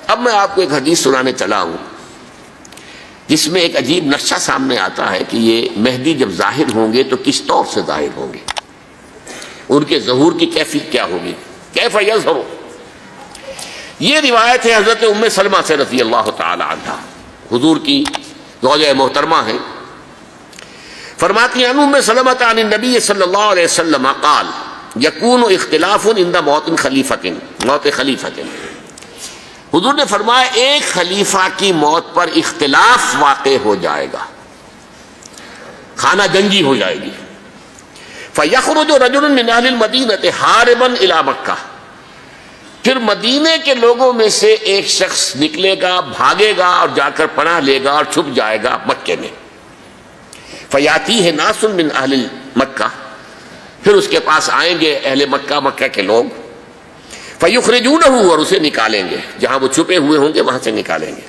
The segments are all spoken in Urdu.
اب میں آپ کو ایک حدیث سنانے چلا ہوں جس میں ایک عجیب نقشہ سامنے آتا ہے کہ یہ مہدی جب ظاہر ہوں گے تو کس طور سے ظاہر ہوں گے، ان کے ظہور کی کیفیت کیا ہوگی، کیف یظہر۔ یہ روایت ہے حضرت ام سلمہ سے رضی اللہ تعالی عنہا، حضور کی زوجہ محترمہ ہیں، فرماتی ہیں ام سلمہ عن النبی صلی اللہ علیہ وسلم قال یکون اختلاف عند موت خلیفۃ۔ حضور نے فرمایا ایک خلیفہ کی موت پر اختلاف واقع ہو جائے گا، خانہ جنگی ہو جائے گی۔ فَيَخْرُجُ رَجُلٌ مِّنْ أَهْلِ الْمَدِينَةِ حَارِبًا إِلَىٰ مَكَّةَ، پھر مدینے کے لوگوں میں سے ایک شخص نکلے گا، بھاگے گا اور جا کر پناہ لے گا اور چھپ جائے گا مکے میں۔ فَيَأْتِيهِ نَاسٌ مِّنْ أَهْلِ مَكَّةِ، پھر اس کے پاس آئیں گے اہل مکہ، مکہ کے لوگ، فَيُخْرِجُونَهُ، اور اسے نکالیں گے، جہاں وہ چھپے ہوئے ہوں گے وہاں سے نکالیں گے۔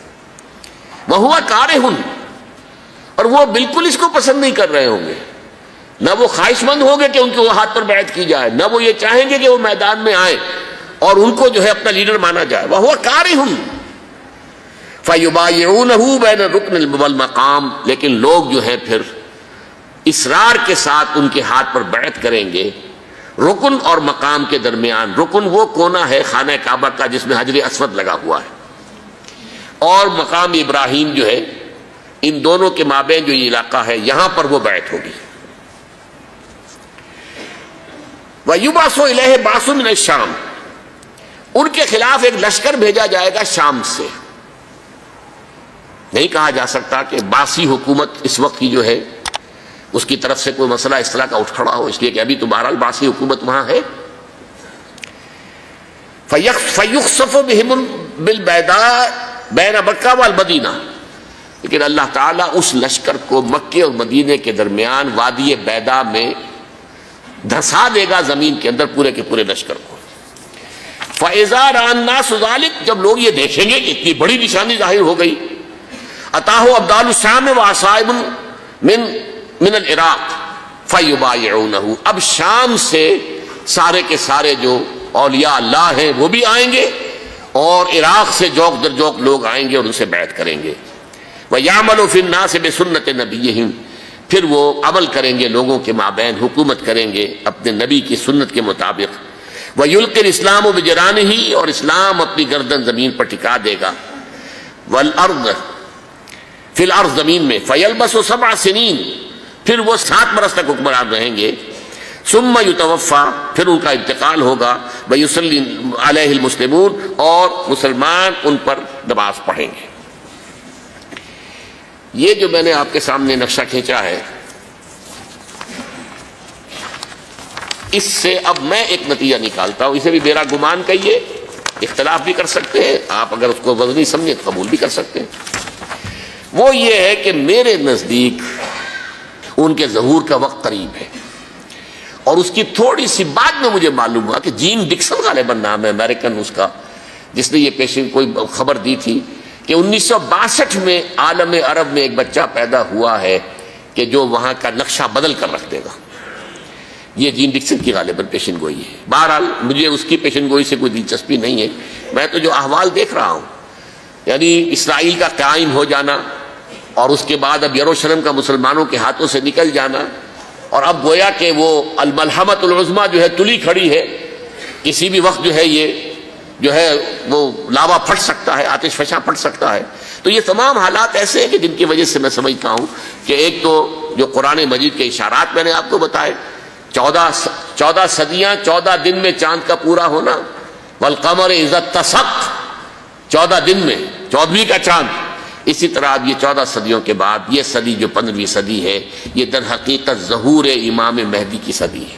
وَهُوَ كَارِهٌ، اور وہ بالکل اس کو پسند نہیں کر رہے ہوں گے، نہ وہ خواہش مند ہوں گے کہ ان کے ہاتھ پر بیعت کی جائے، نہ وہ یہ چاہیں گے کہ وہ میدان میں آئیں اور ان کو جو ہے اپنا لیڈر مانا جائے۔ وَهُوَ كَارِهٌ فَيُبَايِعُونَهُ بَيْنَ الرُّكْنِ وَالْمَقَامِ، لیکن لوگ جو ہے پھر اصرار کے ساتھ ان کے ہاتھ پر بیعت کریں گے رکن اور مقام کے درمیان۔ رکن وہ کونا ہے خانہ کعبہ کا جس میں حجر اسود لگا ہوا ہے، اور مقام ابراہیم جو ہے، ان دونوں کے مابین جو یہ علاقہ ہے یہاں پر وہ بیعت ہوگی۔ وَيُبْعَثُ إِلَيْهِ بَعْثٌ مِّنَ الشَّامِ، ان کے خلاف ایک لشکر بھیجا جائے گا شام سے۔ نہیں کہا جا سکتا کہ باسی حکومت اس وقت کی جو ہے اس کی طرف سے کوئی مسئلہ اس طرح کا اٹھ کھڑا ہو، اس لیے کہ ابھی تو بہرحال باسی حکومت وہاں ہے۔ فَيُخْسَفُ بِهِمُ بِالْبَيْضَاءِ بَيْنَ مَكَّةَ وَالْمَدِينَةِ، لیکن اللہ تعالیٰ اس لشکر کو مکے اور مدینے کے درمیان وادی بیضاء میں دھسا دے گا، زمین کے اندر پورے کے پورے لشکر کو۔ فَإِذَا رَأَى النَّاسُ ذَلِكَ، جب لوگ یہ دیکھیں گے کہ اتنی بڑی نشانی ظاہر ہو گئی، أَتَاهُ أَبْدَالُ الشَّامِ وَعَصَائِبٌ من العراق فَيُبَايِعُونَهُ، اب شام سے سارے کے سارے جو اولیاء اللہ ہیں وہ بھی آئیں گے، اور عراق سے جوک در جوک لوگ آئیں گے اور ان سے بیعت کریں گے۔ وَيَعْمَلُ فِي النَّاسِ بِسُنَّةِ نَبِيِّهِمْ، پھر وہ عمل کریں گے لوگوں کے مابین، حکومت کریں گے اپنے نبی کی سنت کے مطابق۔ وَيُلْقِي الْإِسْلَامُ بِجَرَانِهِ، اور اسلام اپنی گردن زمین پر ٹکا دے گا۔ وَالْأَرْضِ فِي الْأَرْضِ، زمین میں۔ فَيَلْبَسُ 7 سنین، پھر وہ 7 برس تک حکمران رہیں گے۔ ثُمَّ يُتَوَفَّى، پھر ان کا انتقال ہوگا۔ وَيُصَلِّي عَلَيْهِ الْمُسْلِمُونَ، اور مسلمان ان پر نماز پڑھیں گے۔ یہ جو میں نے آپ کے سامنے نقشہ کھینچا ہے، اس سے اب میں ایک نتیجہ نکالتا ہوں، اسے بھی میرا گمان کہیے، اختلاف بھی کر سکتے ہیں آپ، اگر اس کو وزنی سمجھیں تو قبول بھی کر سکتے ہیں۔ وہ یہ ہے کہ میرے نزدیک ان کے ظہور کا وقت قریب ہے، اور اس کی تھوڑی سی بعد میں مجھے معلوم ہوا کہ جین ڈکسن غالباً نام ہے امریکن اس کا، جس نے یہ پیشن کوئی خبر دی تھی کہ 1962 میں عالم عرب میں ایک بچہ پیدا ہوا ہے کہ جو وہاں کا نقشہ بدل کر رکھ دے گا۔ یہ جین ڈکسن کی غالباً پیشن گوئی ہے۔ بہرحال مجھے اس کی پیشن گوئی سے کوئی دلچسپی نہیں ہے، میں تو جو احوال دیکھ رہا ہوں، یعنی اسرائیل کا قائم ہو جانا، اور اس کے بعد اب یروشلم کا مسلمانوں کے ہاتھوں سے نکل جانا، اور اب گویا کہ وہ الملحمۃ العظمیٰ جو ہے تلی کھڑی ہے، کسی بھی وقت جو ہے یہ جو ہے وہ لاوا پھٹ سکتا ہے، آتش فشاں پھٹ سکتا ہے۔ تو یہ تمام حالات ایسے ہیں کہ جن کی وجہ سے میں سمجھتا ہوں کہ ایک تو جو قرآن مجید کے اشارات میں نے آپ کو بتائے، 14 صدیاں 14 دن میں چاند کا پورا ہونا، والقمر اذا اتسق، 14 دن میں 14ویں کا چاند۔ اسی طرح اب یہ 14 صدیوں کے بعد یہ صدی جو 15ویں صدی ہے، یہ در حقیقت ظہور امام مہدی کی صدی ہے۔